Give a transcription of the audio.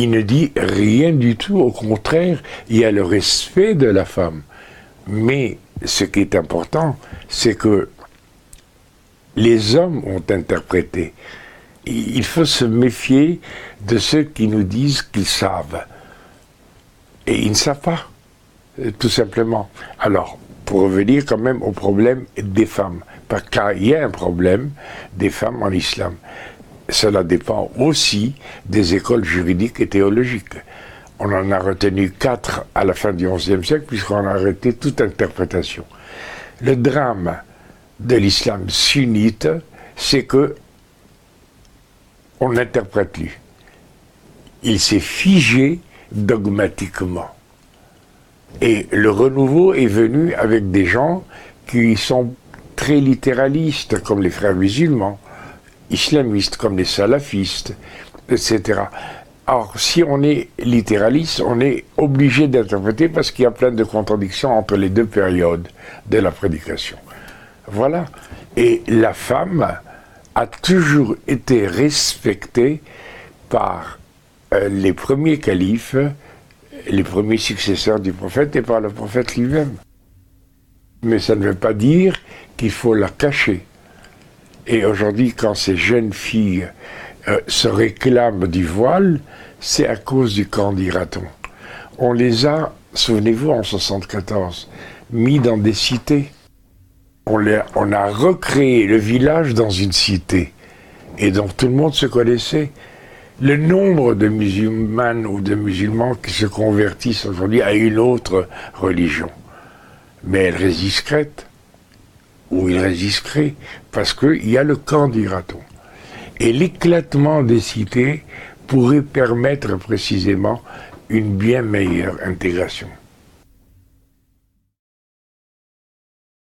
il ne dit rien du tout, au contraire, il y a le respect de la femme. Mais ce qui est important, c'est que les hommes ont interprété. Il faut se méfier de ceux qui nous disent qu'ils savent. Et ils ne savent pas, tout simplement. Alors, pour revenir quand même au problème des femmes, parce qu'il y a un problème des femmes en islam. Cela dépend aussi des écoles juridiques et théologiques. On en a retenu 4 à la fin du XIe siècle, puisqu'on a arrêté toute interprétation. Le drame de l'islam sunnite, c'est que on n'interprète plus. Il s'est figé dogmatiquement. Et le renouveau est venu avec des gens qui sont très littéralistes, comme les frères musulmans, islamistes, comme les salafistes, etc. Alors, si on est littéraliste, on est obligé d'interpréter parce qu'il y a plein de contradictions entre les deux périodes de la prédication. Voilà. Et la femme a toujours été respectée par les premiers califes, les premiers successeurs du prophète et par le prophète lui-même. Mais ça ne veut pas dire qu'il faut la cacher. Et aujourd'hui, quand ces jeunes filles se réclament du voile, c'est à cause du camp d'Iraton. On les a, souvenez-vous, en 1974, mis dans des cités. On a recréé le village dans une cité. Et donc tout le monde se connaissait. Le nombre de musulmanes ou de musulmans qui se convertissent aujourd'hui à une autre religion. Mais elle reste discrète. Ou il reste discret. Parce qu'il y a le camp d'Iraton. Et l'éclatement des cités pourrait permettre précisément une bien meilleure intégration.